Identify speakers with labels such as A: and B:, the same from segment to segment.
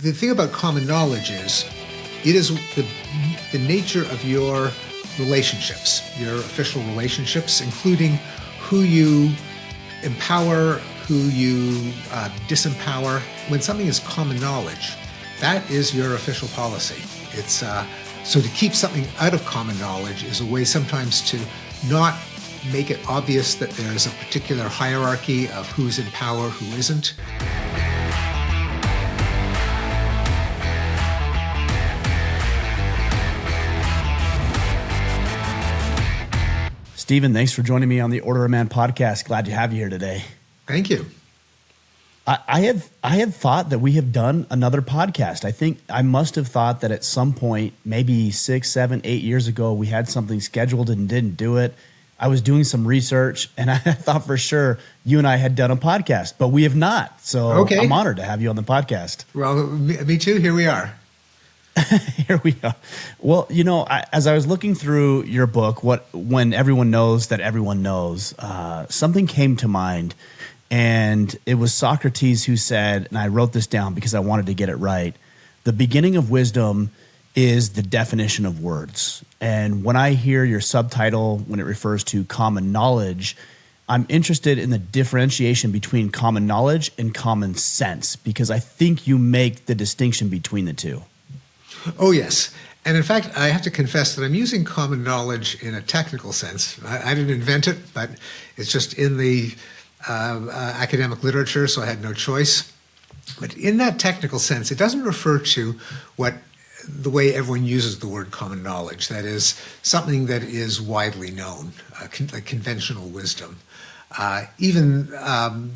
A: the thing about common knowledge is it is the nature of your relationships, your official relationships, including who you empower, who you disempower. When something is common knowledge, that is your official policy. It's so to keep something out of common knowledge is a way sometimes to not make it obvious that there's a particular hierarchy of who's in power, who isn't.
B: Stephen, thanks for joining me on the Order of Man podcast. Glad to have you here today.
A: Thank you.
B: I had thought that we have done another podcast. I think I must have thought that at some point, maybe 6, 7, 8 years ago, we had something scheduled and didn't do it. I was doing some research and I thought for sure you and I had done a podcast, but we have not. So okay. I'm honored to have you on the podcast.
A: Well, me too. Here we are.
B: Here we are. Well, you know, as I was looking through your book, when everyone knows that everyone knows, something came to mind. And it was Socrates who said, and I wrote this down because I wanted to get it right, the beginning of wisdom is the definition of words. And when I hear your subtitle, when it refers to common knowledge, I'm interested in the differentiation between common knowledge and common sense, because I think you make the distinction between the two.
A: Oh, yes. And in fact, I have to confess that I'm using common knowledge in a technical sense. I didn't invent it, but it's just in the academic literature, so I had no choice. But in that technical sense, it doesn't refer to the way everyone uses the word common knowledge. That is something that is widely known, like conventional wisdom. Even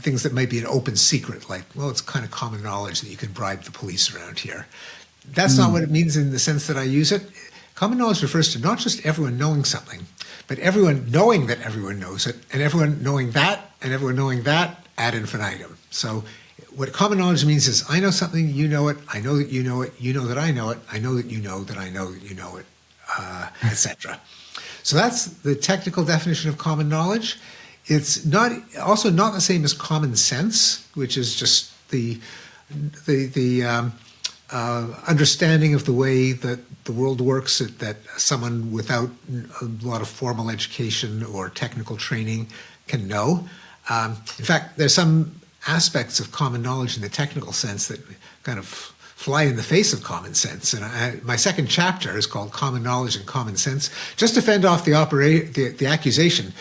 A: things that might be an open secret, like, well, it's kind of common knowledge that you can bribe the police around here. That's not what it means in the sense that I use it. Common knowledge refers to not just everyone knowing something, but everyone knowing that everyone knows it, and everyone knowing that, and everyone knowing that ad infinitum. So what common knowledge means is I know something, you know it, I know that you know it, you know that I know it, I know that you know that I know that you know it, etc. So that's the technical definition of common knowledge. It's also not the same as common sense, which is just the understanding of the way that the world works that someone without a lot of formal education or technical training can know. In fact, there's some aspects of common knowledge in the technical sense that kind of fly in the face of common sense. And my second chapter is called Common Knowledge and Common Sense, just to fend off the accusation.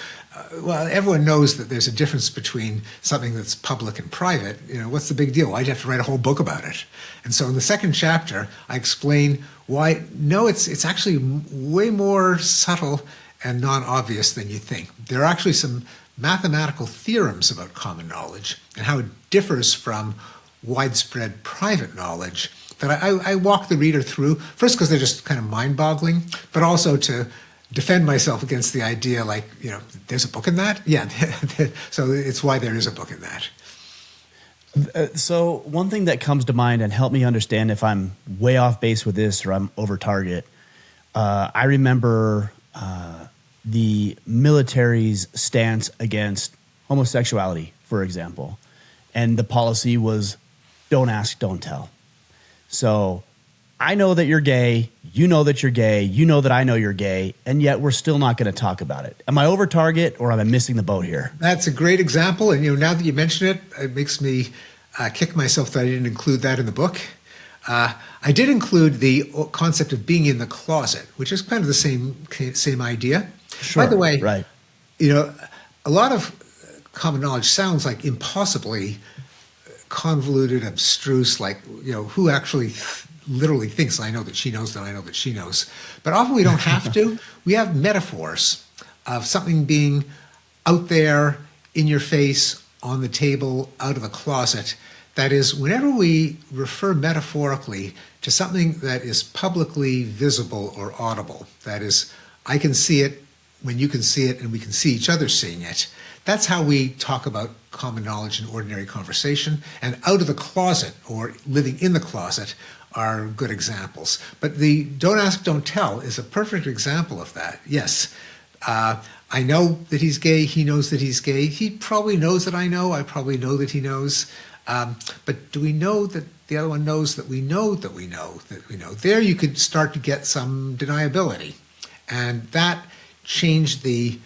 A: Well, everyone knows that there's a difference between something that's public and private. You know, what's the big deal? Why'd you have to write a whole book about it? And so in the second chapter, I explain why, no, it's actually way more subtle and non-obvious than you think. There are actually some mathematical theorems about common knowledge and how it differs from widespread private knowledge that I walk the reader through, first because they're just kind of mind-boggling, but also to defend myself against the idea like, you know, there's a book in that? Yeah, so it's why there is a book in that.
B: So one thing that comes to mind, and help me understand if I'm way off base with this or I'm over target, I remember the military's stance against homosexuality, for example. And the policy was don't ask, don't tell. So I know that you're gay, you know that you're gay, you know that I know you're gay, and yet we're still not going to talk about it. Am I over target or am I missing the boat here?
A: That's a great example. And, you know, now that you mention it, it makes me kick myself that I didn't include that in the book. I did include the concept of being in the closet, which is kind of the same idea.
B: Sure,
A: by the way,
B: right.
A: You know, a lot of common knowledge sounds like impossibly convoluted, abstruse, like, you know, who actually literally thinks I know that she knows that I know that she knows. But often we don't have to. We have metaphors of something being out there, in your face, on the table, out of the closet. That is, whenever we refer metaphorically to something that is publicly visible or audible, that is, I can see it when you can see it and we can see each other seeing it, that's how we talk about common knowledge in ordinary conversation. And out of the closet or living in the closet are good examples. But the don't ask, don't tell is a perfect example of that. Yes, I know that he's gay. He knows that he's gay. He probably knows that I know. I probably know that he knows. But do we know that the other one knows that we know that we know that we know. There you could start to get some deniability. And that changed the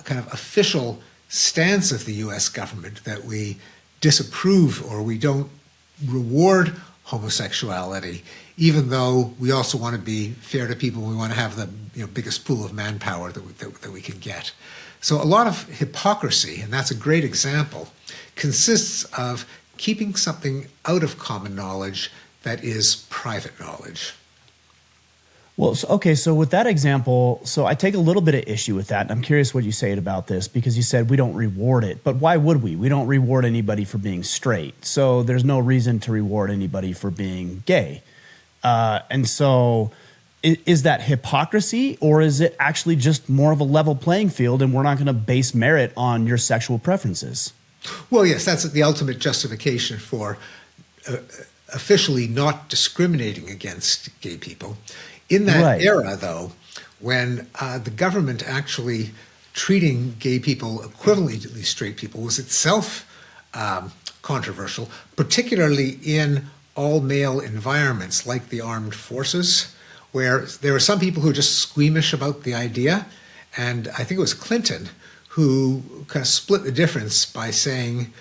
A: kind of official stance of the US government that we disapprove or we don't reward homosexuality, even though we also want to be fair to people. We want to have the biggest pool of manpower that we can get. So a lot of hypocrisy, and that's a great example, consists of keeping something out of common knowledge that is private knowledge.
B: Well, so with that example, so I take a little bit of issue with that. And I'm curious what you say about this, because you said we don't reward it. But why would we? We don't reward anybody for being straight. So there's no reason to reward anybody for being gay. And so is that hypocrisy, or is it actually just more of a level playing field and we're not going to base merit on your sexual preferences?
A: Well, yes, that's the ultimate justification for officially not discriminating against gay people. In that era, though, when the government actually treating gay people equivalently to these straight people was itself controversial, particularly in all-male environments like the armed forces, where there were some people who were just squeamish about the idea. And I think it was Clinton who kind of split the difference by saying,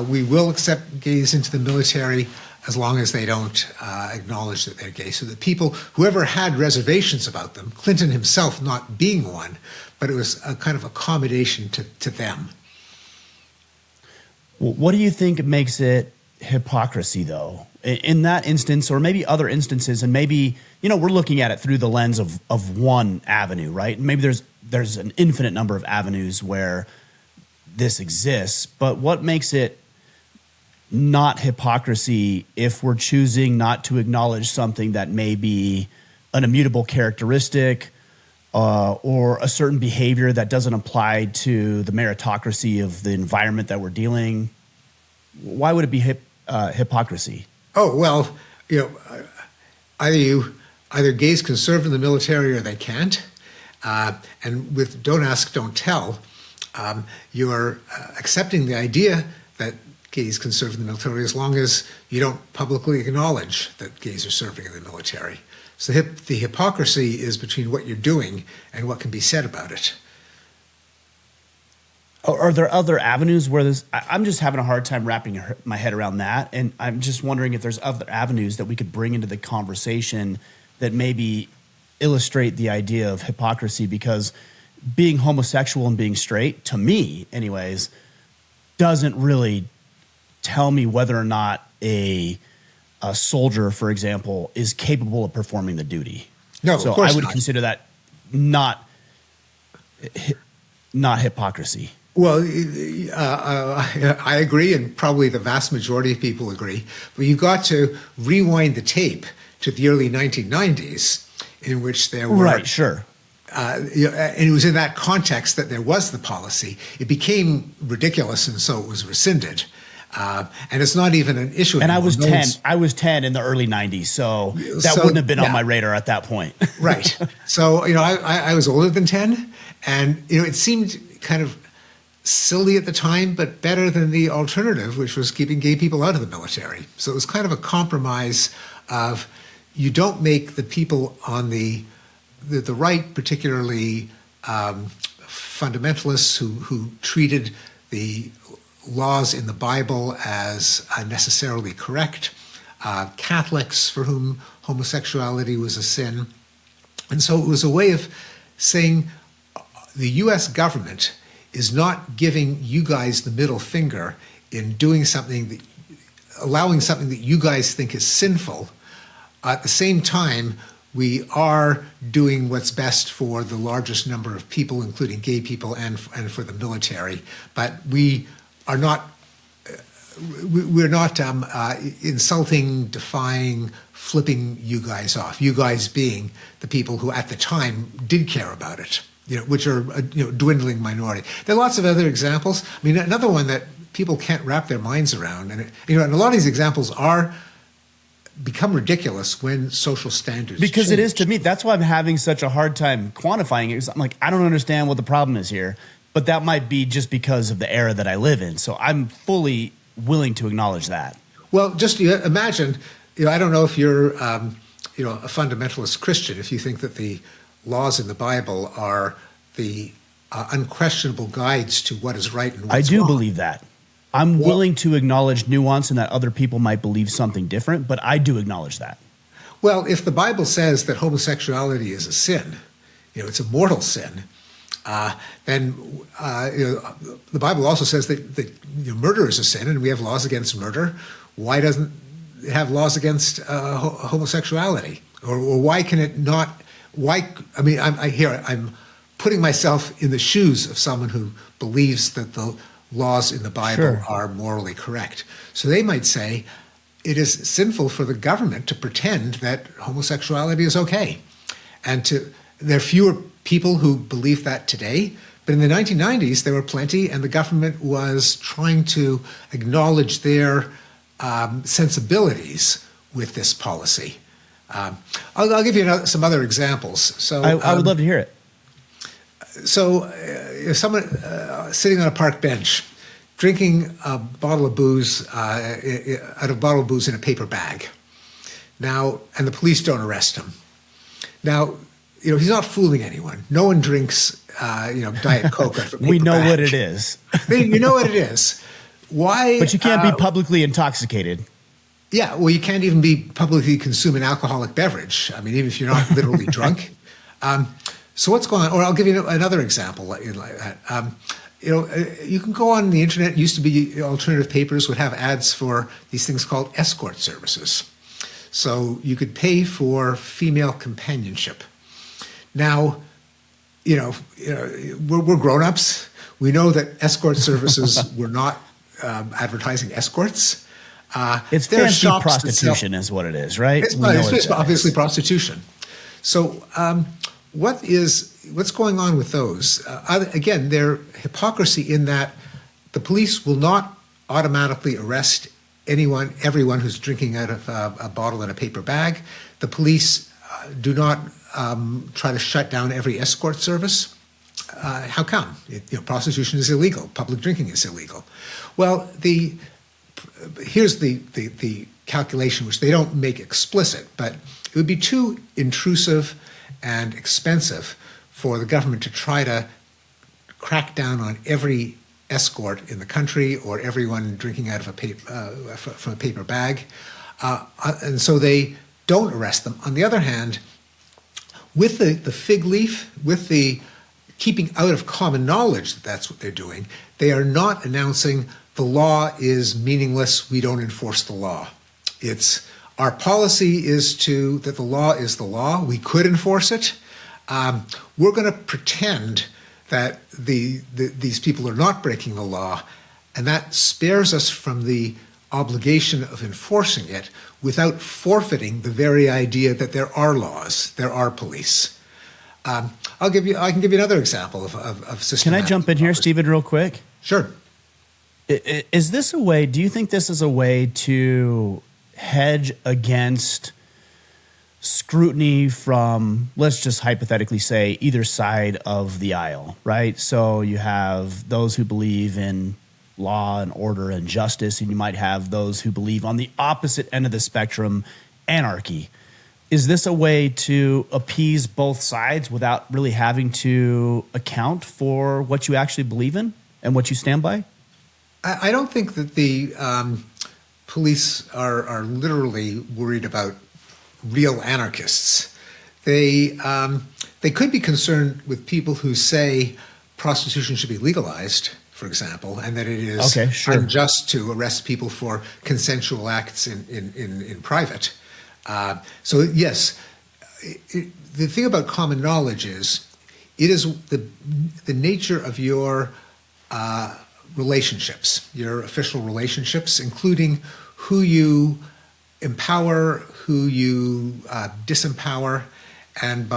A: we will accept gays into the military as long as they don't acknowledge that they're gay. So that people, whoever had reservations about them, Clinton himself not being one, but it was a kind of accommodation to them.
B: Well, what do you think makes it hypocrisy, though? In that instance, or maybe other instances, and maybe, we're looking at it through the lens of one avenue, right? Maybe there's an infinite number of avenues where this exists, but what makes it not hypocrisy if we're choosing not to acknowledge something that may be an immutable characteristic or a certain behavior that doesn't apply to the meritocracy of the environment that we're dealing? Why would it be hypocrisy?
A: Oh, well, either gays can serve in the military or they can't. And with don't ask, don't tell, you're accepting the idea that gays can serve in the military as long as you don't publicly acknowledge that gays are serving in the military. So the hypocrisy is between what you're doing and what can be said about it.
B: Are there other avenues where this? I'm just having a hard time wrapping my head around that. And I'm just wondering if there's other avenues that we could bring into the conversation that maybe illustrate the idea of hypocrisy, because being homosexual and being straight, to me anyways, doesn't really tell me whether or not a soldier, for example, is capable of performing the duty.
A: No,
B: so
A: of course
B: I would
A: not.
B: consider that not hypocrisy.
A: Well, I agree, and probably the vast majority of people agree. But you've got to rewind the tape to the early 1990s, in which there were
B: Right, sure.
A: and it was in that context that there was the policy. It became ridiculous, and so it was rescinded. And it's not even an issue
B: And
A: anymore.
B: I was 10 in the early 90s, so that wouldn't have been on my radar at that point.
A: Right. So, I was older than 10, and, it seemed kind of silly at the time, but better than the alternative, which was keeping gay people out of the military. So it was kind of a compromise of, you don't make the people on the right, particularly fundamentalists who treated the laws in the Bible as necessarily correct, Catholics for whom homosexuality was a sin. And so it was a way of saying the US government is not giving you guys the middle finger in doing something allowing something that you guys think is sinful. At the same time, we are doing what's best for the largest number of people, including gay people and for the military. But we are not, we're not insulting, defying, flipping you guys off. You guys being the people who at the time did care about it, which are a dwindling minority. There are lots of other examples. I mean, another one that people can't wrap their minds around, and and a lot of these examples become ridiculous when social standards
B: Because
A: change.
B: it is to me. That's why I'm having such a hard time quantifying it. 'Cause I'm like, I don't understand what the problem is here. But that might be just because of the era that I live in. So I'm fully willing to acknowledge that.
A: Well, just imagine, I don't know if you're, a fundamentalist Christian, if you think that the laws in the Bible are the unquestionable guides to what is right and what's
B: I do
A: wrong.
B: believe that. I'm willing to acknowledge nuance and that other people might believe something different, but I do acknowledge that.
A: Well, if the Bible says that homosexuality is a sin, it's a mortal sin, then the Bible also says that murder is a sin, and we have laws against murder. Why doesn't it have laws against homosexuality, or why can it not? Why? I mean, I'm putting myself in the shoes of someone who believes that the laws in the Bible are morally correct. So they might say it is sinful for the government to pretend that homosexuality is okay, and there are fewer people who believe that today. But in the 1990s, there were plenty, and the government was trying to acknowledge their sensibilities with this policy. I'll give you some other examples. So
B: I would love to hear it.
A: So if someone sitting on a park bench, drinking a bottle of booze out of a bottle of booze in a paper bag, now, and the police don't arrest him. Now, he's not fooling anyone. No one drinks, Diet Coke out of a paper
B: We know
A: bag.
B: what it is.
A: You know what it is. Why?
B: But you can't be publicly intoxicated.
A: Yeah, well, you can't even be publicly consuming alcoholic beverage. I mean, even if you're not literally drunk. So what's going on? Or I'll give you another example like that. You can go on the internet. It used to be alternative papers would have ads for these things called escort services. So you could pay for female companionship. Now, we're grown-ups. We know that escort services were not advertising escorts.
B: It's fancy prostitution is what it is, right?
A: It's obviously prostitution. So what's going on with those? Again, they're hypocrisy in that the police will not automatically arrest everyone who's drinking out of a bottle in a paper bag. The police do not try to shut down every escort service. How come? Prostitution is illegal. Public drinking is illegal. Well, here's the calculation, which they don't make explicit, but it would be too intrusive and expensive for the government to try to crack down on every escort in the country or everyone drinking out of from a paper bag, and so they don't arrest them. On the other hand, with the fig leaf, with the keeping out of common knowledge that that's what they're doing, they are not announcing the law is meaningless, we don't enforce the law. It's our policy is that the law is the law, we could enforce it. We're going to pretend that these people are not breaking the law, and that spares us from the obligation of enforcing it without forfeiting the very idea that there are laws, there are police. I can give you another example of systematic.
B: Can I jump in here, Stephen, real quick?
A: Sure.
B: Is this a way? Do you think this is a way to hedge against scrutiny from, let's just hypothetically say, either side of the aisle, right? So you have those who believe in law and order and justice, and you might have those who believe on the opposite end of the spectrum, anarchy. Is this a way to appease both sides without really having to account for what you actually believe in and what you stand by?
A: I don't think that the police are literally worried about real anarchists. They could be concerned with people who say prostitution should be legalized, for example, and that it is unjust to arrest people for consensual acts in private. So yes, the thing about common knowledge is it is the nature of your relationships, your official relationships, including who you empower, who you disempower, and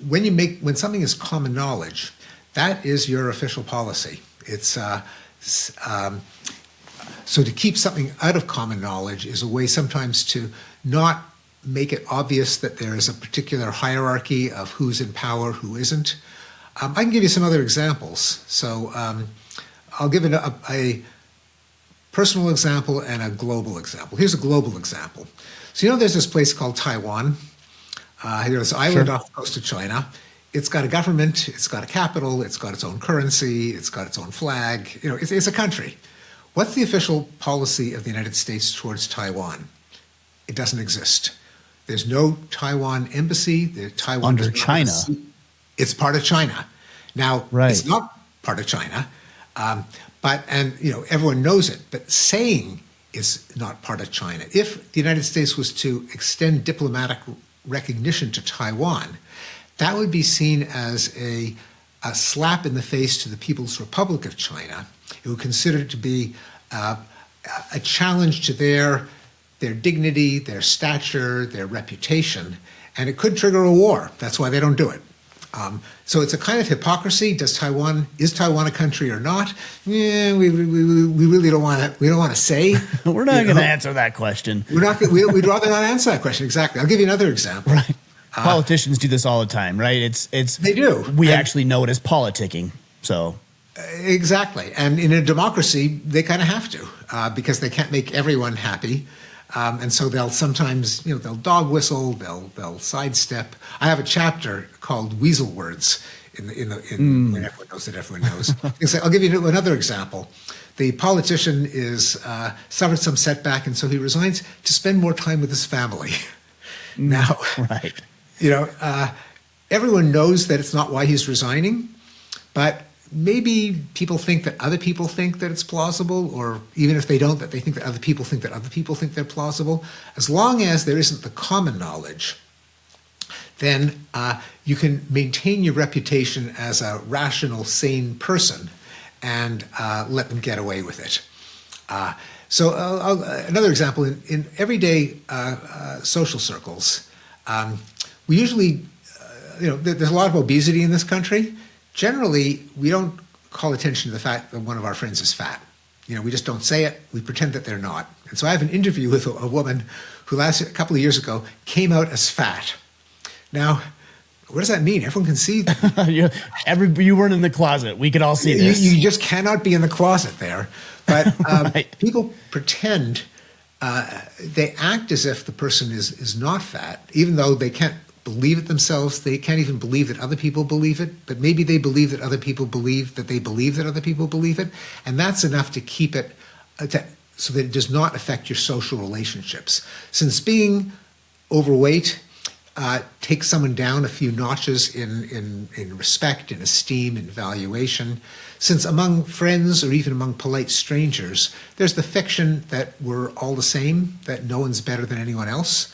A: when something is common knowledge, that is your official policy. It's so to keep something out of common knowledge is a way sometimes to not make it obvious that there is a particular hierarchy of who's in power, who isn't. I can give you some other examples. So I'll give personal example and a global example. Here's a global example. So there's this place called Taiwan. This island off the coast of China. It's got a government, it's got a capital, it's got its own currency, it's got its own flag. It's a country. What's the official policy of the United States towards Taiwan? It doesn't exist. There's no Taiwan embassy. Taiwan
B: under China.
A: It's part of China. Now, it's not part of China, but everyone knows it. But saying it's not part of China. If the United States was to extend diplomatic recognition to Taiwan, that would be seen as a slap in the face to the People's Republic of China. It would consider it to be a challenge to their dignity, their stature, their reputation, and it could trigger a war. That's why they don't do it. So it's a kind of hypocrisy. Is Taiwan a country or not? Yeah, we really don't want to. We don't want to say.
B: We're not going to answer that question.
A: We'd rather not answer that question. Exactly. I'll give you another example.
B: Right. Politicians do this all the time, right?
A: They do.
B: We actually know it as politicking. So.
A: Exactly. And in a democracy, they kind of have to because they can't make everyone happy. And so they'll sometimes, they'll dog whistle, they'll sidestep. I have a chapter called Weasel Words in when everyone knows that everyone knows. I'll give you another example. The politician is suffered some setback, and so he resigns to spend more time with his family. Now,
B: right.
A: Everyone knows that it's not why he's resigning, but maybe people think that other people think that it's plausible, or even if they don't, that they think that other people think they're plausible. As long as there isn't the common knowledge, then you can maintain your reputation as a rational, sane person and let them get away with it. So another example, in everyday social circles, we usually, there's a lot of obesity in this country. Generally, we don't call attention to the fact that one of our friends is fat. We just don't say it. We pretend that they're not. And so I have an interview with a woman who a couple of years ago came out as fat. Now, what does that mean? Everyone can see.
B: You weren't in the closet. We could all see this.
A: You just cannot be in the closet there. But
B: right.
A: People pretend, they act as if the person is not fat, even though they can't believe it themselves. They can't even believe that other people believe it, but maybe they believe that other people believe that they believe that other people believe it. And that's enough to keep it so that it does not affect your social relationships. Since being overweight takes someone down a few notches in respect, in esteem, in valuation, since among friends or even among polite strangers, there's the fiction that we're all the same, that no one's better than anyone else.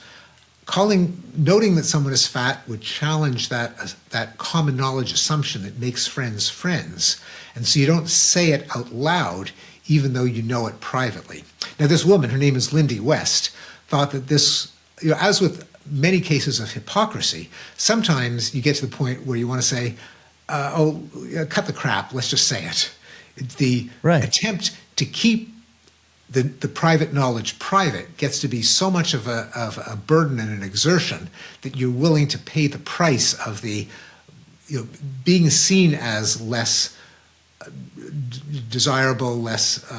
A: Noting that someone is fat would challenge that common knowledge assumption that makes friends friends. And so you don't say it out loud, even though you know it privately. Now, this woman, her name is Lindy West, thought that this, as with many cases of hypocrisy, sometimes you get to the point where you want to say, cut the crap, let's just say it. The attempt to keep the private knowledge private gets to be so much of a burden and an exertion that you're willing to pay the price of the being seen as less desirable, less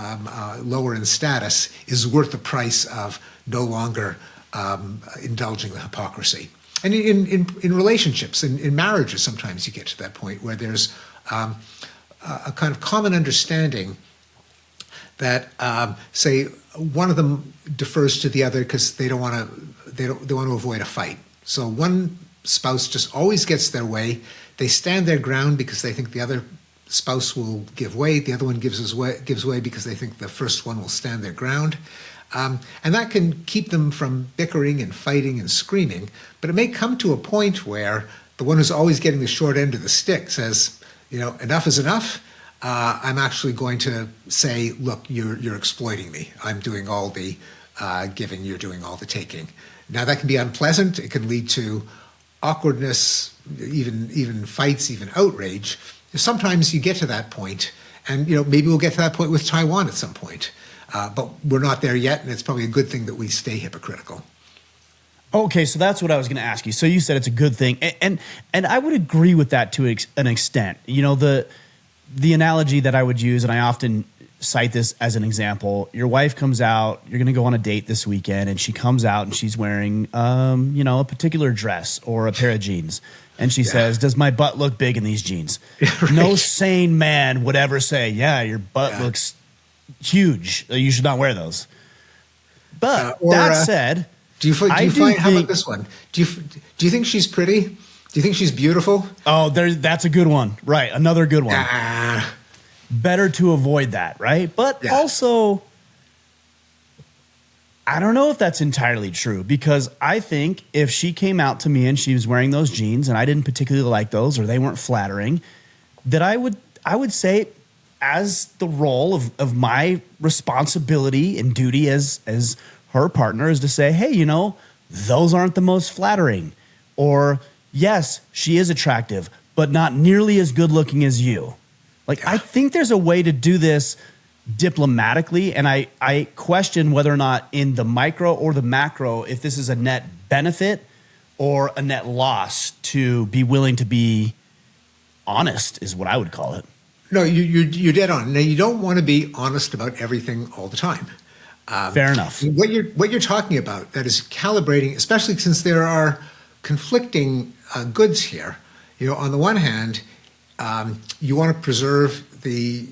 A: lower in status is worth the price of no longer indulging the hypocrisy. And in relationships, in marriages, sometimes you get to that point where there's a kind of common understanding that say one of them defers to the other because they want to avoid a fight. So one spouse just always gets their way. They stand their ground because they think the other spouse will give way. The other one gives way because they think the first one will stand their ground. And that can keep them from bickering and fighting and screaming. But it may come to a point where the one who's always getting the short end of the stick says, enough is enough. I'm actually going to say, look, you're exploiting me. I'm doing all the giving, you're doing all the taking. Now that can be unpleasant. It can lead to awkwardness, even fights, even outrage. Sometimes you get to that point, and maybe we'll get to that point with Taiwan at some point. But we're not there yet, and it's probably a good thing that we stay hypocritical.
B: Okay, so that's what I was going to ask you. So you said it's a good thing, and I would agree with that to an extent. The analogy that I would use, and I often cite this as an example. Your wife comes out, you're going to go on a date this weekend, and she comes out and she's wearing, a particular dress or a pair of jeans. And she says, does my butt look big in these jeans? Right. No sane man would ever say, yeah, your butt looks huge. You should not wear those. But that said,
A: how about this one? Do you think she's pretty? Do you think she's beautiful?
B: Oh, that's a good one. Right. Another good one. Better to avoid that, right? But also, I don't know if that's entirely true, because I think if she came out to me and she was wearing those jeans and I didn't particularly like those or they weren't flattering, that I would say, as the role of my responsibility and duty as her partner, is to say, hey, those aren't the most flattering. Or, yes, she is attractive, but not nearly as good looking as you. Like, I think there's a way to do this diplomatically, and I question whether or not in the micro or the macro, if this is a net benefit or a net loss to be willing to be honest, is what I would call it.
A: No, you're dead on. Now, you don't want to be honest about everything all the time.
B: Fair enough.
A: What you're talking about, that is calibrating, especially since there are conflicting goods here. On the one hand, you want to preserve the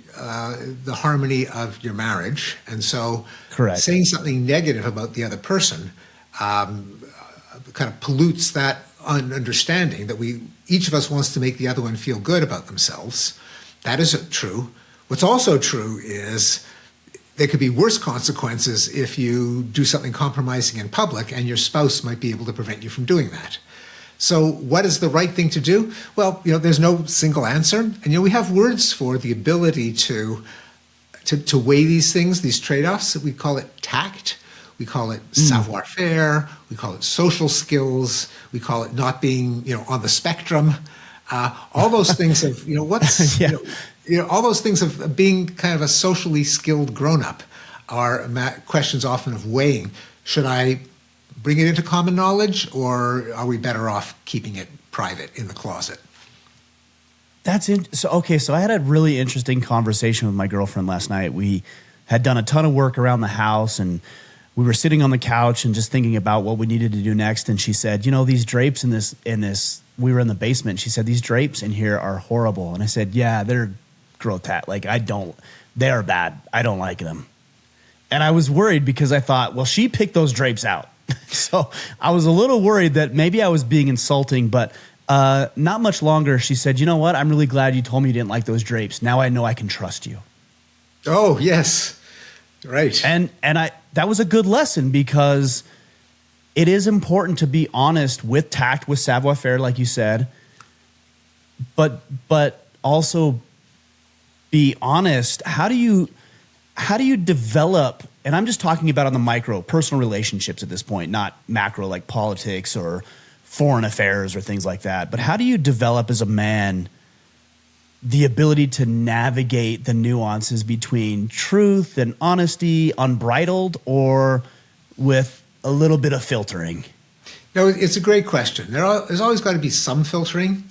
A: harmony of your marriage, and so
B: correct.
A: Saying something negative about the other person kind of pollutes that understanding that each of us wants to make the other one feel good about themselves. That is true. What's also true is there could be worse consequences if you do something compromising in public, and your spouse might be able to prevent you from doing that. So what is the right thing to do? Well, there's no single answer. And, we have words for the ability to weigh these things, these trade-offs. We call it tact. We call it savoir-faire. We call it social skills. We call it not being, on the spectrum. All those things of, all those things of being kind of a socially skilled grown-up are questions often of weighing. Should I bring it into common knowledge, or are we better off keeping it private in the closet?
B: That's it. So I had a really interesting conversation with my girlfriend last night. We had done a ton of work around the house, and we were sitting on the couch and just thinking about what we needed to do next. And she said, these drapes in this, we were in the basement. She said, these drapes in here are horrible. And I said, yeah, they're grotesque. Like, they are bad. I don't like them. And I was worried because I thought, well, she picked those drapes out. So I was a little worried that maybe I was being insulting, but not much longer. She said, you know what? I'm really glad you told me you didn't like those drapes. Now I know I can trust you.
A: Oh, yes. Right.
B: And that was a good lesson, because it is important to be honest with tact, with savoir-faire, like you said, but also be honest. How do you develop, and I'm just talking about on the micro, personal relationships at this point, not macro like politics or foreign affairs or things like that, but how do you develop as a man the ability to navigate the nuances between truth and honesty, unbridled, or with a little bit of filtering?
A: It's a great question. There's always got to be some filtering.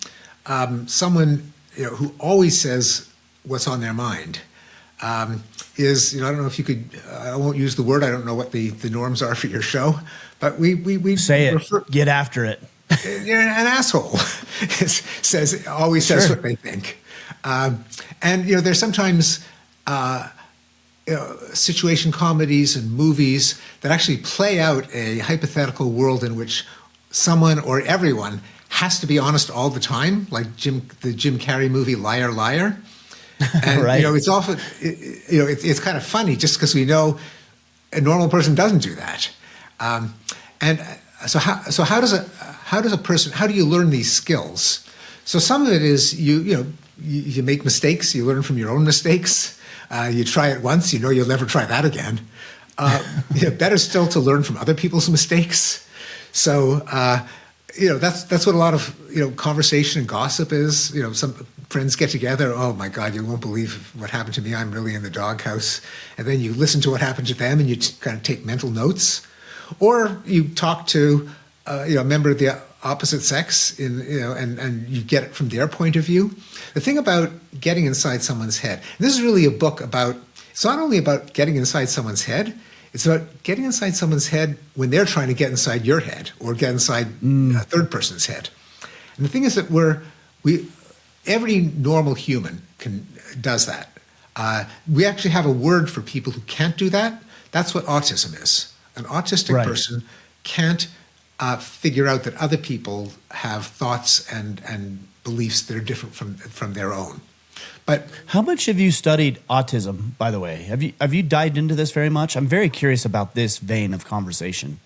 A: Someone who always says what's on their mind is, I don't know if you could, I won't use the word, I don't know what the norms are for your show, but we
B: say it, get after it.
A: You're an asshole. Always says what they think. And there's sometimes situation comedies and movies that actually play out a hypothetical world in which someone or everyone has to be honest all the time, like the Jim Carrey movie Liar Liar. And
B: right.
A: It's often it's kind of funny just because we know a normal person doesn't do that. How do you learn these skills? So some of it is you make mistakes, you learn from your own mistakes. You try it once, you'll never try that again. Better still to learn from other people's mistakes. So that's what a lot of conversation and gossip is. Some friends get together. Oh my God, you won't believe what happened to me. I'm really in the doghouse. And then you listen to what happened to them, and you kind of take mental notes, or you talk to a member of the opposite sex and you get it from their point of view. The thing about getting inside someone's head, this is really a book about It's not only about getting inside someone's head, it's about getting inside someone's head when they're trying to get inside your head or get inside a third person's head. And the thing is that every normal human does that. We actually have a word for people who can't do that. That's what autism is. An autistic person can't figure out that other people have thoughts and beliefs that are different from their own. But
B: how much have you studied autism, by the way? Have you dived into this very much? I'm very curious about this vein of conversation.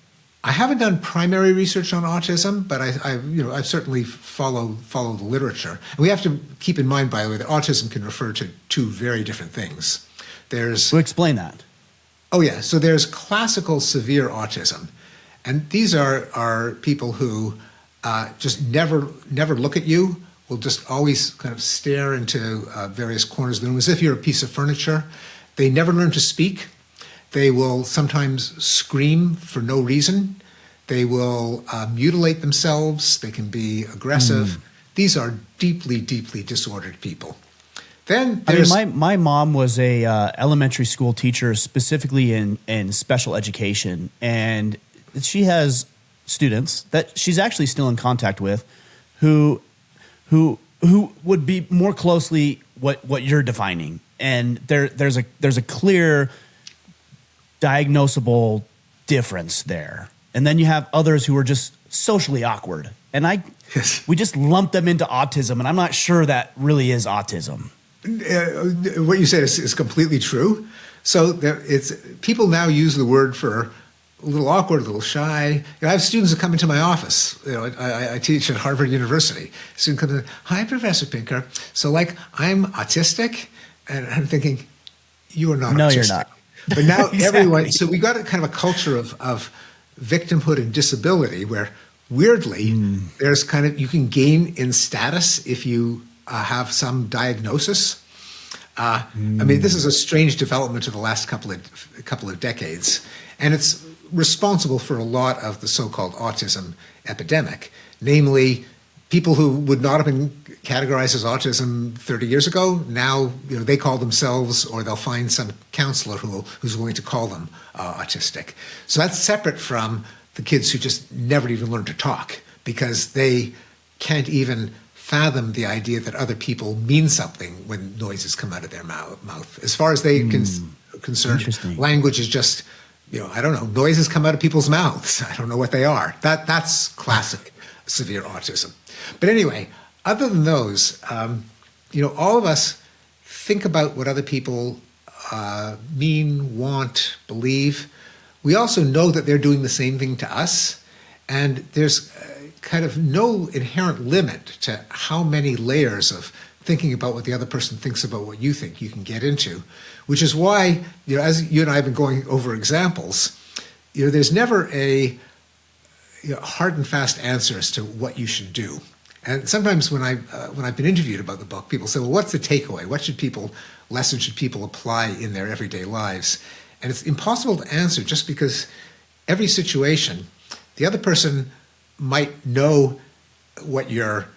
A: I haven't done primary research on autism, but I certainly follow the literature. And we have to keep in mind, by the way, that autism can refer to two very different things.
B: So explain that.
A: Oh yeah, so there's classical severe autism, and these are people who just never look at you, will just always kind of stare into various corners of the room as if you're a piece of furniture. They never learn to speak. They will sometimes scream for no reason. They will mutilate themselves. They can be aggressive. These are deeply, deeply disordered people. Then
B: my mom was a elementary school teacher, specifically in special education, and she has students that she's actually still in contact with who would be more closely what you're defining. And there's a clear diagnosable difference there. And then you have others who are just socially awkward. And we just lump them into autism, and I'm not sure that really is autism.
A: What you said is completely true. So people now use the word for a little awkward, a little shy. I have students that come into my office. I teach at Harvard University. A student comes in, "Hi, Professor Pinker. So, I'm autistic," and I'm thinking, "You are not
B: no,
A: autistic."
B: You're not.
A: But now
B: Exactly.
A: everyone. So we got a kind of a culture of victimhood and disability, where weirdly there's kind of you can gain in status if you have some diagnosis. I mean, this is a strange development of the last couple of decades, and it's responsible for a lot of the so-called autism epidemic, namely people who would not have been categorized as autism 30 years ago. Now, they call themselves, or they'll find some counselor who's willing to call them autistic. So that's separate from the kids who just never even learn to talk because they can't even fathom the idea that other people mean something when noises come out of their mouth. As far as they concerned, language is just, I don't know, noises come out of people's mouths. I don't know what they are. That's classic severe autism. But anyway, other than those, all of us think about what other people mean, want, believe. We also know that they're doing the same thing to us, and there's kind of no inherent limit to how many layers of thinking about what the other person thinks about what you think you can get into, which is why, as you and I have been going over examples, there's never a hard and fast answer as to what you should do. And sometimes when I've been interviewed about the book, people say, "Well, what's the takeaway? What lessons should people apply in their everyday lives?" And it's impossible to answer just because every situation, the other person might know what you're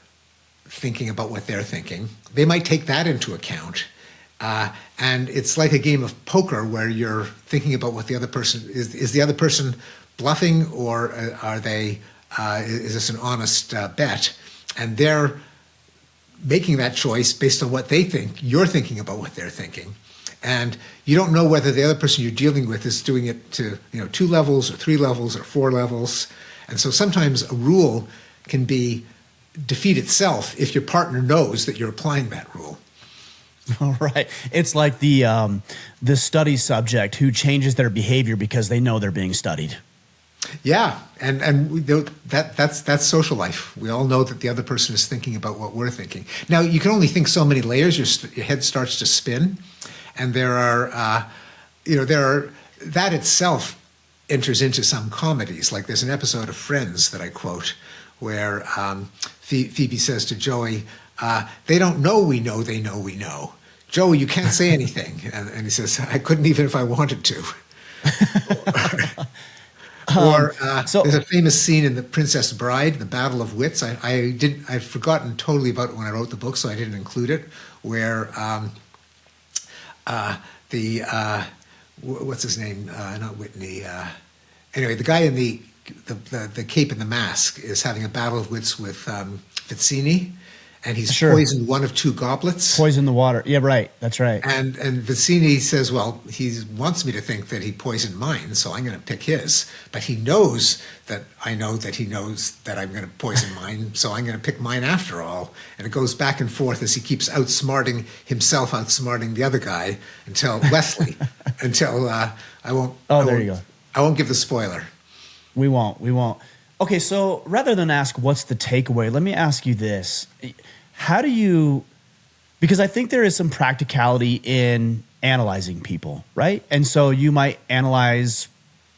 A: thinking about what they're thinking. They might take that into account. And it's like a game of poker where you're thinking about what the other person is the other person bluffing, or are they is this an honest bet? And they're making that choice based on what they think you're thinking about what they're thinking. And you don't know whether the other person you're dealing with is doing it to 2 levels or 3 levels or 4 levels. And so sometimes a rule can defeat itself if your partner knows that you're applying that rule.
B: All right. It's like the study subject who changes their behavior because they know they're being studied.
A: Yeah, and that's social life. We all know that the other person is thinking about what we're thinking. Now, you can only think so many layers. Your head starts to spin, and there are that itself enters into some comedies. Like there's an episode of Friends that I quote where Phoebe says to Joey, "They don't know we know they know we know. Joey, you can't say anything." And he says, "I couldn't even if I wanted to." There's a famous scene in The Princess Bride, The Battle of Wits. I'd forgotten totally about it when I wrote the book, so I didn't include it, where the what's his name? Not Whitney. Anyway, the guy in the cape and the mask is having a battle of wits with Vizzini, and he's
B: Sure.
A: poisoned one of two goblets.
B: Poison the water. Yeah, right. That's right.
A: And Vizzini says, well, he wants me to think that he poisoned mine, so I'm going to pick his. But he knows that I know that he knows that I'm going to poison mine, so I'm going to pick mine after all. And it goes back and forth as he keeps outsmarting himself, outsmarting the other guy until Wesley, until I won't.
B: Oh, there you go.
A: I won't give the spoiler.
B: We won't. Okay, so rather than ask what's the takeaway, let me ask you this. How do you, because I think there is some practicality in analyzing people, right? And so you might analyze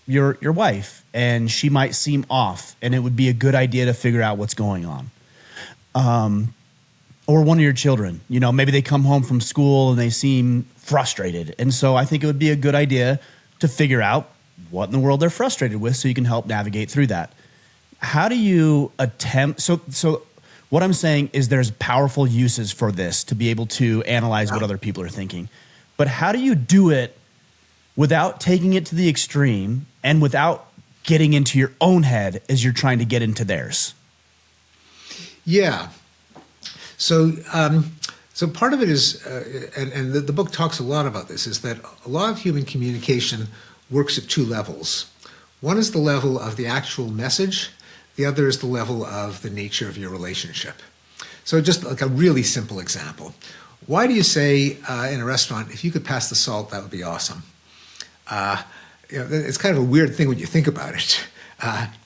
B: your wife and she might seem off and it would be a good idea to figure out what's going on. Or one of your children, maybe they come home from school and they seem frustrated. And so I think it would be a good idea to figure out what in the world they're frustrated with so you can help navigate through that. How do you attempt, so what I'm saying is there's powerful uses for this to be able to analyze what other people are thinking. But how do you do it without taking it to the extreme and without getting into your own head as you're trying to get into theirs?
A: Yeah. So part of it is, and the book talks a lot about this, is that a lot of human communication works at two levels. One is the level of the actual message. The other is the level of the nature of your relationship. So just like a really simple example. Why do you say in a restaurant, if you could pass the salt, that would be awesome? It's kind of a weird thing when you think about it.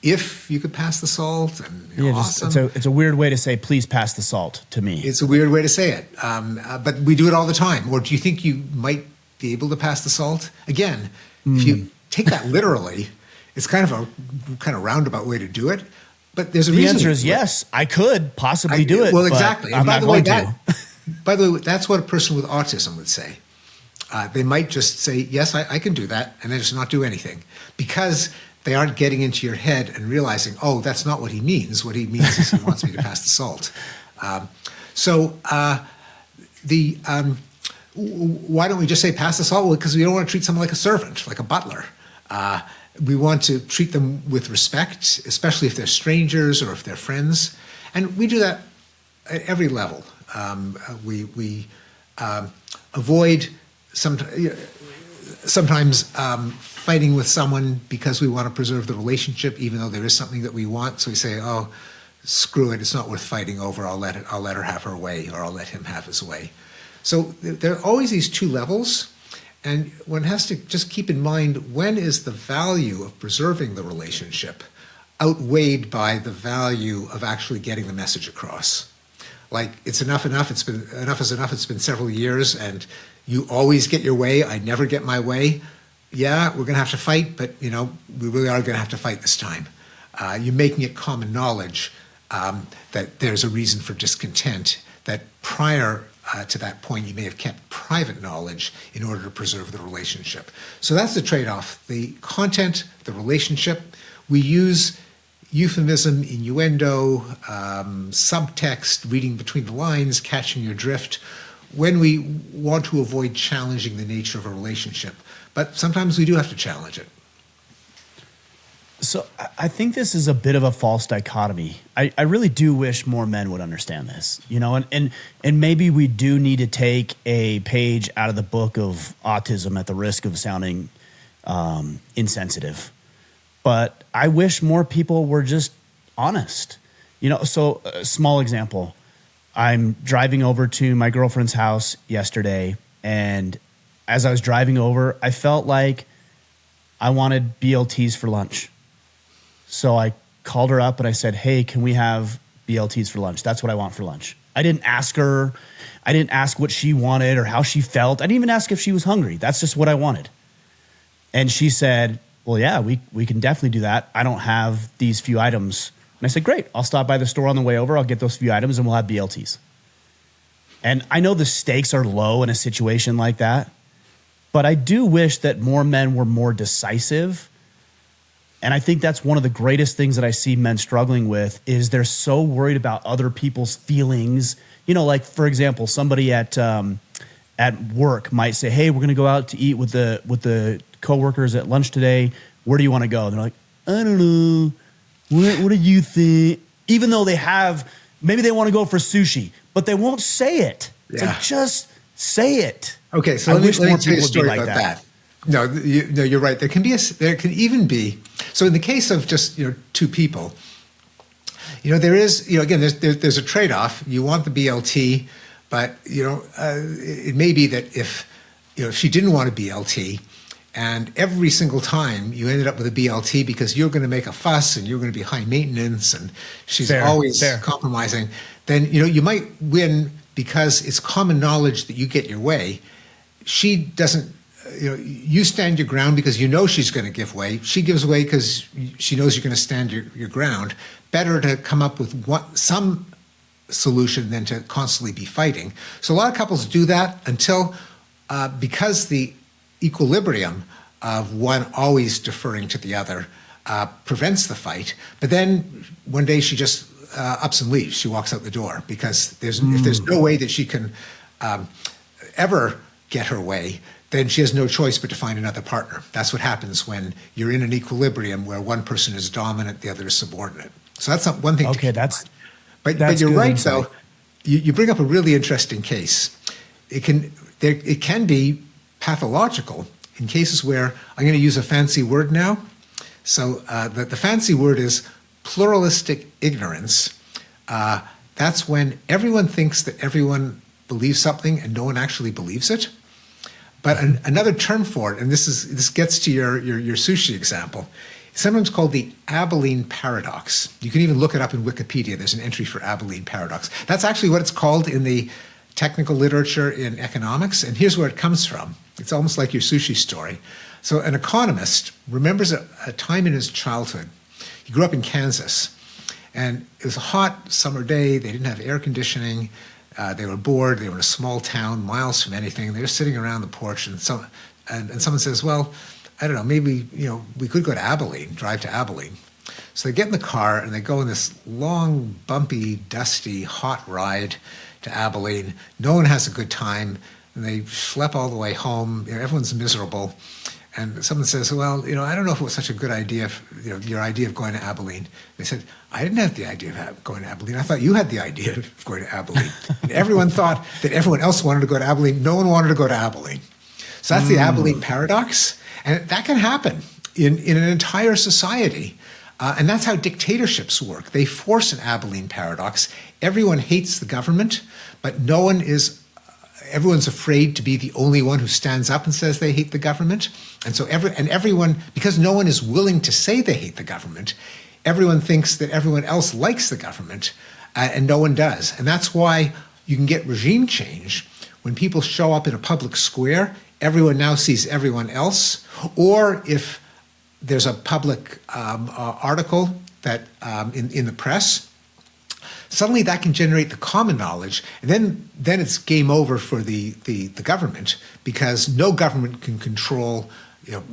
A: If you could pass the salt, and awesome.
B: It's a weird way to say, please pass the salt to me.
A: It's a weird way to say it. But we do it all the time. Or do you think you might be able to pass the salt? Again, if you take that literally, it's kind of roundabout way to do it. But there's a reason.
B: The answer is yes, I could possibly do it.
A: Well, exactly.
B: I'm not going to.
A: By the way, that's what a person with autism would say. They might just say, yes, I can do that, and then just not do anything. Because they aren't getting into your head and realizing, oh, that's not what he means. What he means is he wants me to pass the salt. Why don't we just say pass the salt? Well, because we don't want to treat someone like a servant, like a butler. We want to treat them with respect, especially if they're strangers or if they're friends. And we do that at every level. We avoid sometimes fighting with someone because we want to preserve the relationship, even though there is something that we want. So we say, oh, screw it, it's not worth fighting over. I'll let her have her way, or I'll let him have his way. So there are always these two levels. And one has to just keep in mind, when is the value of preserving the relationship outweighed by the value of actually getting the message across? Like, it's enough, it's been enough is enough, it's been several years, and you always get your way, I never get my way. Yeah, we're going to have to fight, but, we really are going to have to fight this time. You're making it common knowledge that there's a reason for discontent, that prior to that point, you may have kept private knowledge in order to preserve the relationship. So that's the trade-off. The content, the relationship. We use euphemism, innuendo, subtext, reading between the lines, catching your drift, when we want to avoid challenging the nature of a relationship. But sometimes we do have to challenge it.
B: So I think this is a bit of a false dichotomy. I really do wish more men would understand this, and maybe we do need to take a page out of the book of autism at the risk of sounding insensitive. But I wish more people were just honest. So a small example. I'm driving over to my girlfriend's house yesterday, and as I was driving over, I felt like I wanted BLTs for lunch. So I called her up and I said, hey, can we have BLTs for lunch? That's what I want for lunch. I didn't ask her. I didn't ask what she wanted or how she felt. I didn't even ask if she was hungry. That's just what I wanted. And she said, well, yeah, we can definitely do that. I don't have these few items. And I said, great. I'll stop by the store on the way over. I'll get those few items and we'll have BLTs. And I know the stakes are low in a situation like that, but I do wish that more men were more decisive. And I think that's one of the greatest things that I see men struggling with is they're so worried about other people's feelings. Like, for example, somebody at at work might say, "Hey, we're going to go out to eat with the coworkers at lunch today. Where do you want to go?" And they're like, "I don't know. What do you think?" Even though maybe they want to go for sushi, but they won't say it. It's like, just say it.
A: Okay, so let me tell you a story about that. No, you're right. There can even be. So in the case of just two people, there is again there's a trade-off. You want the BLT, but it may be that if she didn't want a BLT, and every single time you ended up with a BLT because you're going to make a fuss and you're going to be high maintenance and she's always compromising, then you might win because it's common knowledge that you get your way. She doesn't. You stand your ground because she's going to give way. She gives way because she knows you're going to stand your ground. Better to come up with some solution than to constantly be fighting. So a lot of couples do that until because the equilibrium of one always deferring to the other prevents the fight. But then one day she just ups and leaves. She walks out the door because if there's no way that she can ever get her way, then she has no choice but to find another partner. That's what happens when you're in an equilibrium where one person is dominant, the other is subordinate. So that's not one thing.
B: Okay,
A: but you're right, though. You bring up a really interesting case. It can be pathological in cases where I'm going to use a fancy word now. So the fancy word is pluralistic ignorance. That's when everyone thinks that everyone believes something and no one actually believes it. But another term for it, and this gets to your sushi example, it's sometimes called the Abeline Paradox. You can even look it up in Wikipedia. There's an entry for Abeline Paradox. That's actually what it's called in the technical literature in economics, and here's where it comes from. It's almost like your sushi story. So an economist remembers a time in his childhood. He grew up in Kansas, and it was a hot summer day. They didn't have air conditioning. They were bored. They were in a small town, miles from anything. They were sitting around the porch, and someone says, "Well, I don't know, maybe we could go to Abilene, drive to Abilene." So they get in the car and they go on this long, bumpy, dusty, hot ride to Abilene. No one has a good time, and they schlep all the way home. Everyone's miserable. And someone says, "Well, I don't know if it was such a good idea, your idea of going to Abilene." They said, "I didn't have the idea of going to Abilene. I thought you had the idea of going to Abilene." And everyone thought that everyone else wanted to go to Abilene. No one wanted to go to Abilene. So that's the Abeline Paradox. And that can happen in an entire society. And that's how dictatorships work. They force an Abeline Paradox. Everyone hates the government, but everyone's afraid to be the only one who stands up and says they hate the government. And so everyone, because no one is willing to say they hate the government, everyone thinks that everyone else likes the government, and no one does. And that's why you can get regime change when people show up in a public square. Everyone now sees everyone else, or if there's a public article that in the press, suddenly that can generate the common knowledge, and then it's game over for the government, because no government can control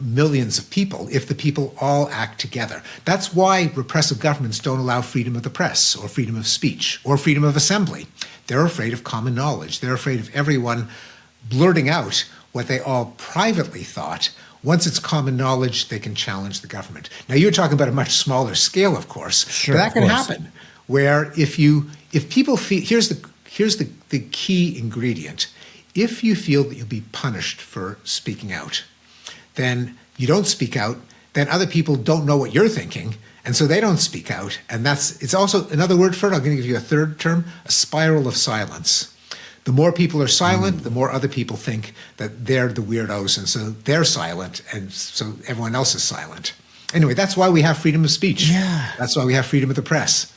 A: millions of people if the people all act together. That's why repressive governments don't allow freedom of the press or freedom of speech or freedom of assembly. They're afraid of common knowledge. They're afraid of everyone blurting out what they all privately thought. Once it's common knowledge, they can challenge the government. Now, you're talking about a much smaller scale, of course.
B: Sure,
A: but that can happen. Where if people feel, here's the key ingredient. If you feel that you'll be punished for speaking out, then you don't speak out. Then other people don't know what you're thinking, and so they don't speak out. And it's also another word for it. I'm going to give you a third term: a spiral of silence. The more people are silent, the more other people think that they're the weirdos, and so they're silent, and so everyone else is silent. Anyway, that's why we have freedom of speech.
B: Yeah.
A: That's why we have freedom of the press.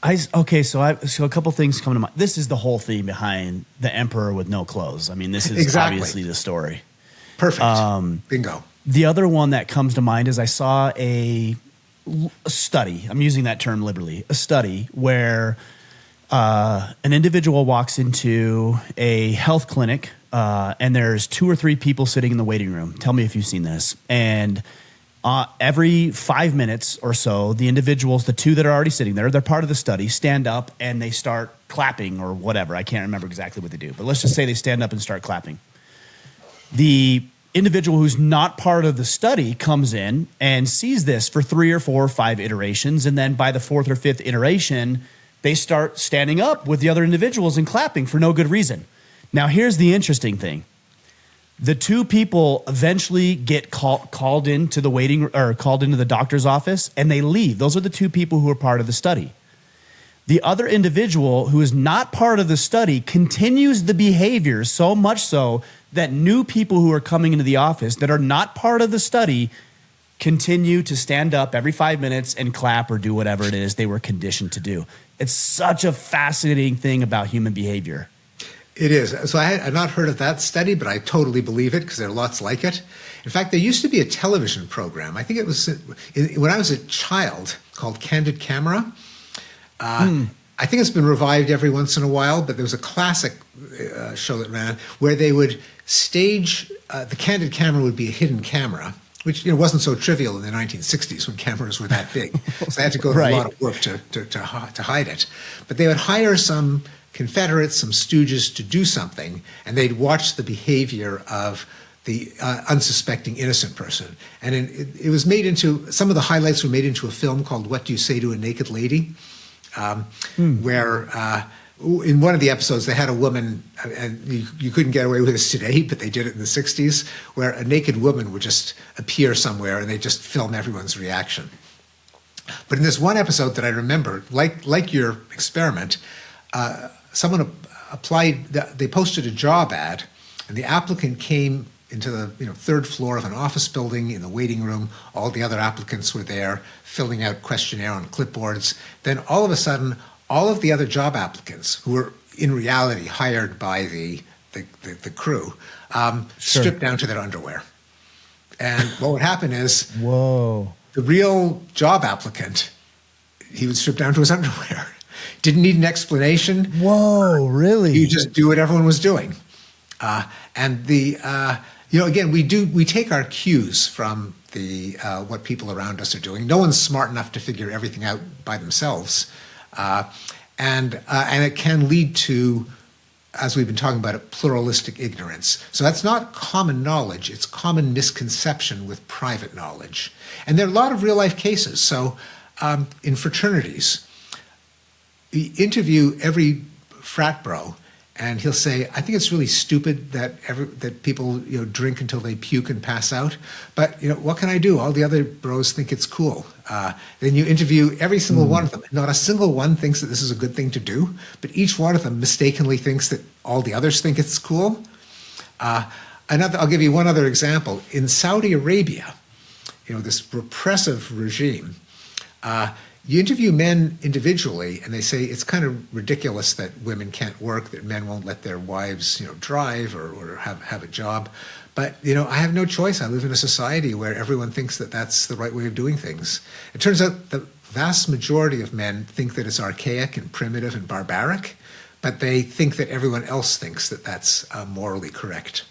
B: So a couple things come to mind. This is the whole theme behind the emperor with no clothes. I mean, this is obviously the story.
A: Perfect. Bingo.
B: The other one that comes to mind is I saw a study. I'm using that term liberally. A study where an individual walks into a health clinic and there's 2 or 3 people sitting in the waiting room. Tell me if you've seen this. And Every 5 minutes or so, the individuals, the two that are already sitting there, they're part of the study, stand up and they start clapping or whatever. I can't remember exactly what they do, but let's just say they stand up and start clapping. The individual who's not part of the study comes in and sees this for 3 or 4 or 5 iterations, and then by the 4th or 5th iteration, they start standing up with the other individuals and clapping for no good reason. Now, here's the interesting thing. The 2 people eventually get called into the waiting or called into the doctor's office, and they leave. Those are the 2 people who are part of the study. The other individual who is not part of the study continues the behavior, so much so that new people who are coming into the office that are not part of the study continue to stand up every 5 minutes and clap or do whatever it is they were conditioned to do. It's such a fascinating thing about human behavior.
A: It is. So I had not heard of that study, but I totally believe it because there are lots like it. In fact, there used to be a television program. I think it was when I was a child called Candid Camera. I think it's been revived every once in a while, but there was a classic show that ran where they would stage the Candid Camera would be a hidden camera, which wasn't so trivial in the 1960s when cameras were that big. So they had to go through a lot of work to hide it. But they would hire some Confederates, some stooges to do something, and they'd watch the behavior of the unsuspecting innocent person. And it was made into, some of the highlights were made into a film called What Do You Say to a Naked Lady? Where in one of the episodes they had a woman, and you couldn't get away with this today, but they did it in the 60s, where a naked woman would just appear somewhere and they just film everyone's reaction. But in this one episode that I remember, like your experiment, someone applied, they posted a job ad, and the applicant came into the 3rd floor of an office building in the waiting room. All the other applicants were there filling out questionnaire on clipboards. Then all of a sudden, all of the other job applicants who were in reality hired by the crew stripped down to their underwear. And what would happen is,
B: whoa,
A: the real job applicant, he would strip down to his underwear. Didn't need an explanation.
B: Whoa, really?
A: You just do what everyone was doing. And again, we take our cues from what people around us are doing. No one's smart enough to figure everything out by themselves. And it can lead to, as we've been talking about, a pluralistic ignorance. So that's not common knowledge, it's common misconception with private knowledge. And there are a lot of real life cases. So in fraternities, we interview every frat bro, and he'll say, I think it's really stupid that people drink until they puke and pass out. But what can I do? All the other bros think it's cool. Then you interview every single one of them. Not a single one thinks that this is a good thing to do, but each one of them mistakenly thinks that all the others think it's cool. I'll give you one other example. In Saudi Arabia, this repressive regime, you interview men individually, and they say it's kind of ridiculous that women can't work, that men won't let their wives, drive or have a job. But, I have no choice. I live in a society where everyone thinks that that's the right way of doing things. It turns out the vast majority of men think that it's archaic and primitive and barbaric, but they think that everyone else thinks that that's morally correct.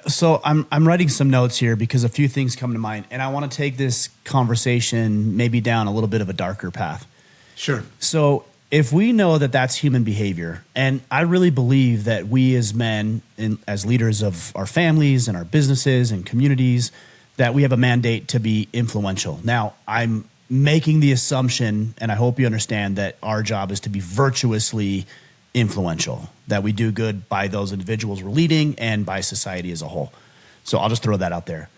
B: So I'm writing some notes here because a few things come to mind, and I want to take this conversation maybe down a little bit of a darker path.
A: Sure.
B: So if we know that that's human behavior, and I really believe that we as men, as leaders of our families and our businesses and communities, that we have a mandate to be influential. Now, I'm making the assumption, and I hope you understand, that our job is to be virtuously influential, that we do good by those individuals we're leading and by society as a whole. So I'll just throw that out there.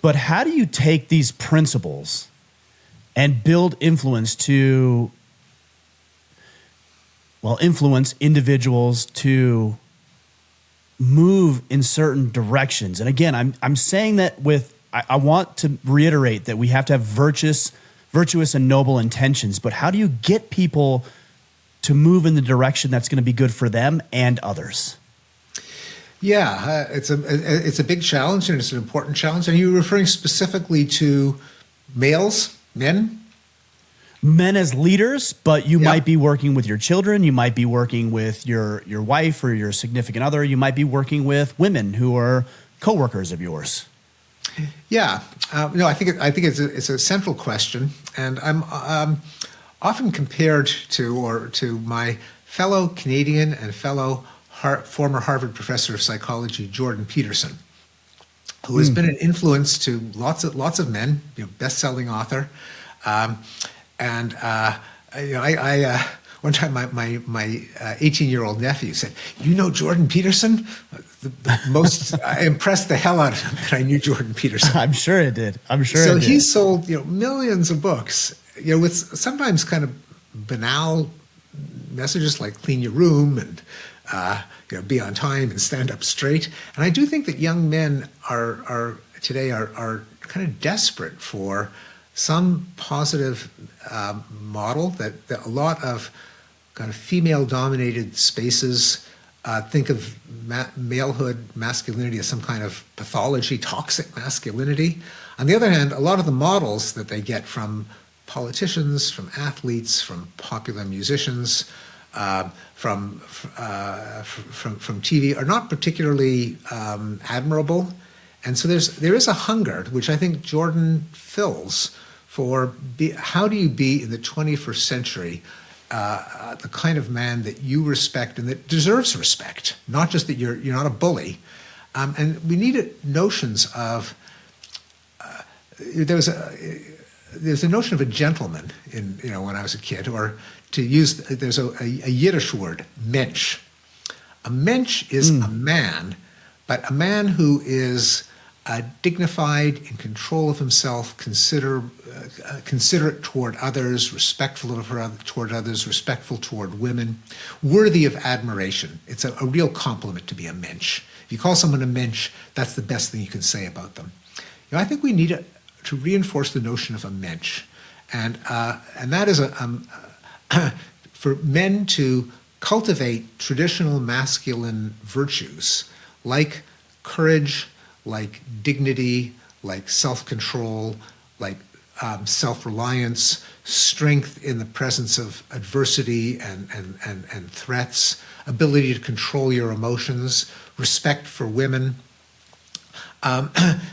B: But how do you take these principles and build influence to, influence individuals to move in certain directions? And again, I'm saying that I want to reiterate that we have to have virtuous and noble intentions, but how do you get people to move in the direction that's going to be good for them and others?
A: Yeah, it's a big challenge, and it's an important challenge. Are you referring specifically to males, men?
B: Men as leaders, but you might be working with your children. You might be working with your wife or your significant other. You might be working with women who are coworkers of yours?
A: Yeah, no, I think it's a central question, and I'm often compared to my fellow Canadian and fellow former Harvard professor of psychology, Jordan Peterson, who has been an influence to lots of men, best-selling author, and I one time my 18-year-old nephew said, "You know Jordan Peterson?" The most I impressed the hell out of him that I knew Jordan Peterson.
B: I'm sure it did.
A: So he sold millions of books, with sometimes kind of banal messages like clean your room and be on time and stand up straight. And I do think that young men are today kind of desperate for some positive model that a lot of kind of female-dominated spaces think of malehood, masculinity as some kind of pathology, toxic masculinity. On the other hand, a lot of the models that they get from politicians, from athletes, from popular musicians, from TV are not particularly admirable. And so there is a hunger, which I think Jordan fills, for how do you be in the 21st century the kind of man that you respect and that deserves respect, not just that you're not a bully. And we need notions of there's a notion of a gentleman in when I was a kid, or to use there's a Yiddish word, mensch. A mensch is a man, but a man who is dignified, in control of himself, considerate toward others, respectful toward others, respectful toward women, worthy of admiration. It's a real compliment to be a mensch. If you call someone a mensch, that's the best thing you can say about them. I think we need to reinforce the notion of a mensch, and that is for men to cultivate traditional masculine virtues like courage, like dignity, like self-control, like self-reliance, strength in the presence of adversity and threats, ability to control your emotions, respect for women.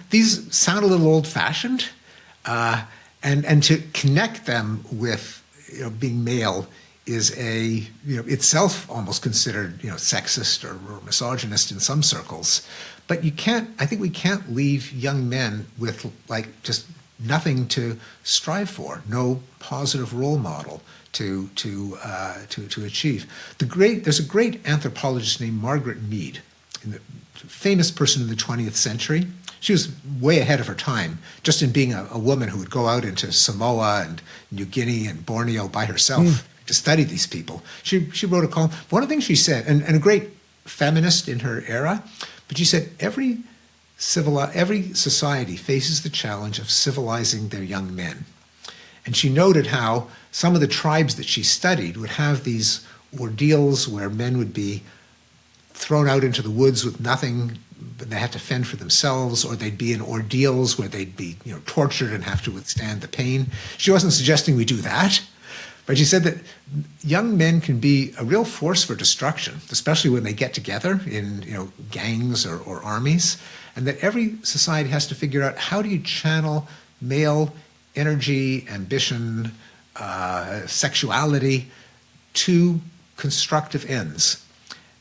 A: These sound a little old-fashioned, and to connect them with being male is itself almost considered sexist or misogynist in some circles. But I think we can't leave young men with just nothing to strive for, no positive role model to achieve. There's a great anthropologist named Margaret Mead, famous person in the 20th century. She was way ahead of her time, just in being a woman who would go out into Samoa and New Guinea and Borneo by herself to study these people. She wrote a column. One of the things she said, and a great feminist in her era, but she said every society faces the challenge of civilizing their young men. And she noted how some of the tribes that she studied would have these ordeals where men would be thrown out into the woods with nothing, but they had to fend for themselves, or they'd be in ordeals where they'd be tortured and have to withstand the pain. She wasn't suggesting we do that, but she said that young men can be a real force for destruction, especially when they get together in gangs or armies, and that every society has to figure out how do you channel male energy, ambition, sexuality to constructive ends.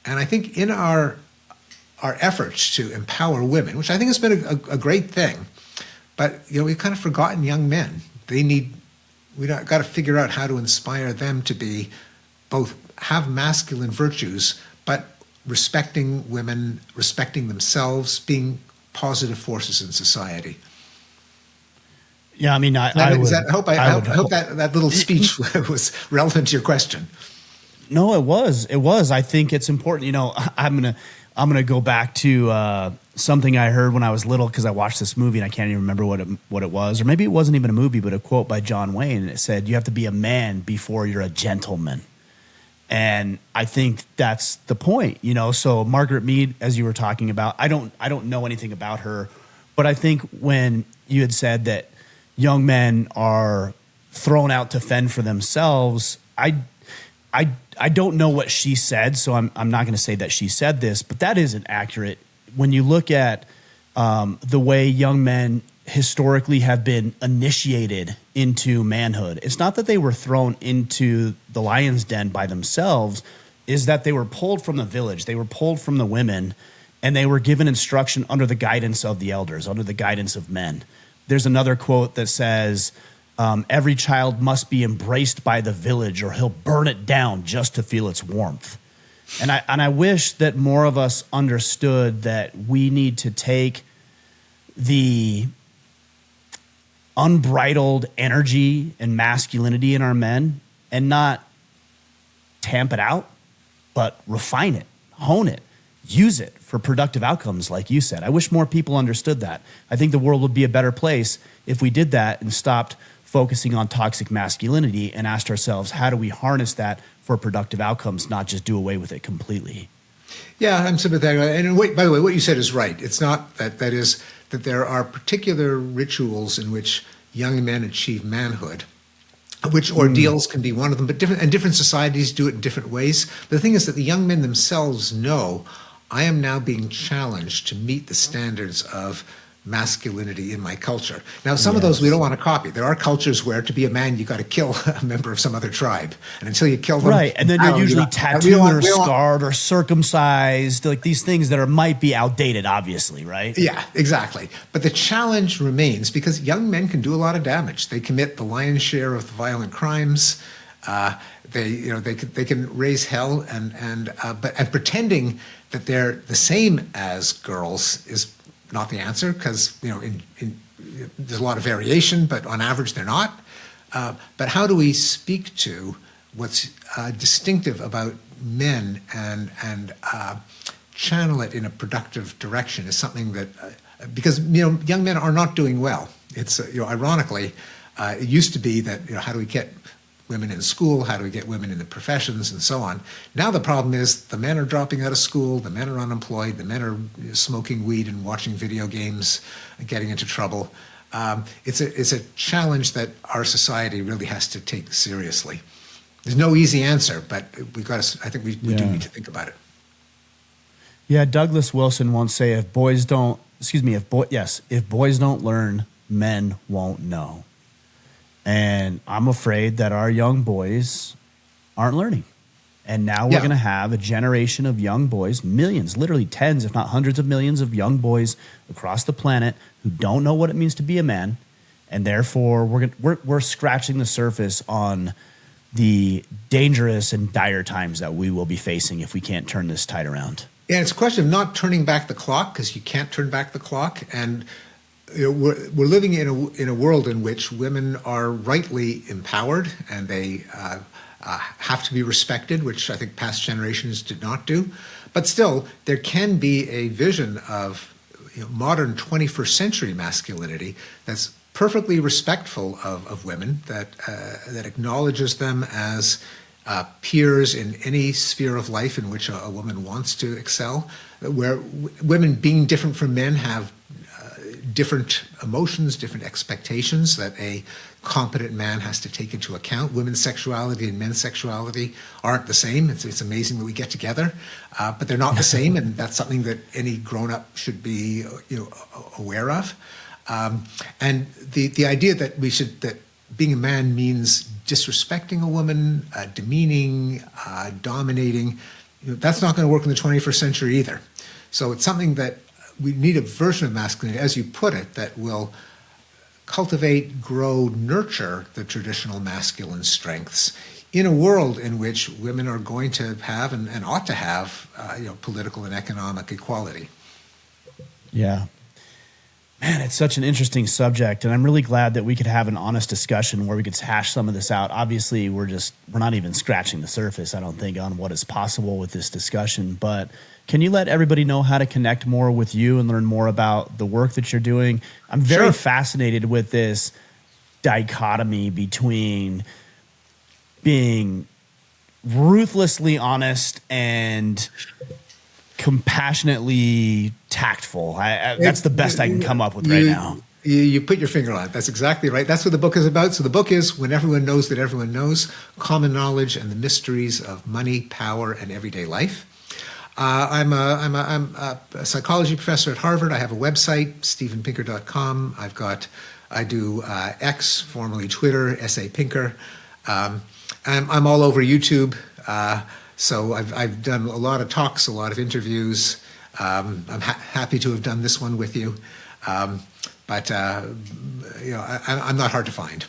A: And I think in our efforts to empower women, which I think has been a great thing, but we've kind of forgotten young men. We've got to figure out how to inspire them to be both have masculine virtues, but respecting women, respecting themselves, being positive forces in society.
B: Yeah, I mean, I hope
A: that little speech was relevant to your question.
B: No, it was. I think it's important. I'm gonna go back to something I heard when I was little, because I watched this movie and I can't even remember what it was, or maybe it wasn't even a movie, but a quote by John Wayne, and it said, "You have to be a man before you're a gentleman." And I think that's the point. So Margaret Mead, as you were talking about, I don't know anything about her, but I think when you had said that young men are thrown out to fend for themselves, I don't know what she said, so I'm not going to say that she said this, but that isn't accurate. When you look at the way young men historically have been initiated into manhood. It's not that they were thrown into the lion's den by themselves, is that they were pulled from the village, they were pulled from the women, and they were given instruction under the guidance of the elders, under the guidance of men. There's another quote that says, every child must be embraced by the village or he'll burn it down just to feel its warmth. And I wish that more of us understood that we need to take the unbridled energy and masculinity in our men and not tamp it out, but refine it, hone it, use it for productive outcomes, like you said. I wish more people understood that. I think the world would be a better place if we did that and stopped focusing on toxic masculinity and asked ourselves, how do we harness that for productive outcomes, not just do away with it completely?
A: Yeah, I'm sympathetic. And wait, by the way, what you said is right. It's not that that there are particular rituals in which young men achieve manhood, which ordeals can be one of them, but different societies do it in different ways. The thing is that the young men themselves know, I am now being challenged to meet the standards of masculinity in my culture. Now, some of those we don't want to copy. There are cultures where to be a man, you got to kill a member of some other tribe. And until you kill them...
B: Right, and then you're usually tattooed or scarred or circumcised, like these things that might be outdated, obviously, right?
A: Yeah, exactly. But the challenge remains because young men can do a lot of damage. They commit the lion's share of the violent crimes. They can raise hell, and pretending that they're the same as girls is not the answer, because there's a lot of variation, but on average they're not. But how do we speak to what's distinctive about men and channel it in a productive direction is something that because young men are not doing well. It's ironically it used to be that how do we get women in school, how do we get women in the professions, and so on. Now the problem is the men are dropping out of school, the men are unemployed, the men are smoking weed and watching video games and getting into trouble. It's a challenge that our society really has to take seriously. There's no easy answer, but we've got to. I think we do need to think about it.
B: Yeah, Douglas Wilson once say, if boys don't learn, men won't know. And I'm afraid that our young boys aren't learning. And now we're going to have a generation of young boys, millions, literally tens, if not hundreds of millions of young boys across the planet who don't know what it means to be a man. And therefore, we're scratching the surface on the dangerous and dire times that we will be facing if we can't turn this tide around.
A: Yeah, it's a question of not turning back the clock, because you can't turn back the clock. And we're living in a world in which women are rightly empowered, and they have to be respected, which I think past generations did not do. But still, there can be a vision of modern 21st century masculinity that's perfectly respectful of women, that acknowledges them as peers in any sphere of life in which a woman wants to excel, where women, being different from men, have different emotions, different expectations that a competent man has to take into account. Women's sexuality and men's sexuality aren't the same. It's amazing that we get together, but they're not the same, and that's something that any grown-up should be aware of. And the idea that that being a man means disrespecting a woman, demeaning, dominating, that's not going to work in the 21st century either. So it's something that we need a version of masculinity, as you put it, that will cultivate, grow, nurture the traditional masculine strengths in a world in which women are going to have and ought to have political and economic equality.
B: Yeah. Man, it's such an interesting subject, and I'm really glad that we could have an honest discussion where we could hash some of this out. Obviously, we're not even scratching the surface, I don't think, on what is possible with this discussion. But can you let everybody know how to connect more with you and learn more about the work that you're doing? I'm very fascinated with this dichotomy between being ruthlessly honest and compassionately tactful. That's the best I can come up with right now.
A: You put your finger on it. That's exactly right. That's what the book is about. So the book is When Everyone Knows That Everyone Knows, Common Knowledge and the Mysteries of Money, Power, and Everyday Life. I'm a psychology professor at Harvard. I have a website, stephenpinker.com. I do X, formerly Twitter, SA Pinker. I'm all over YouTube. So I've done a lot of talks, a lot of interviews. I'm happy to have done this one with you. But I'm not hard to find.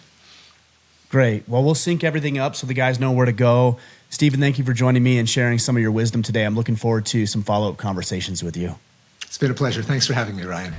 B: Great. Well, we'll sync everything up so the guys know where to go. Stephen, thank you for joining me and sharing some of your wisdom today. I'm looking forward to some follow-up conversations with you.
A: It's been a pleasure. Thanks for having me, Ryan.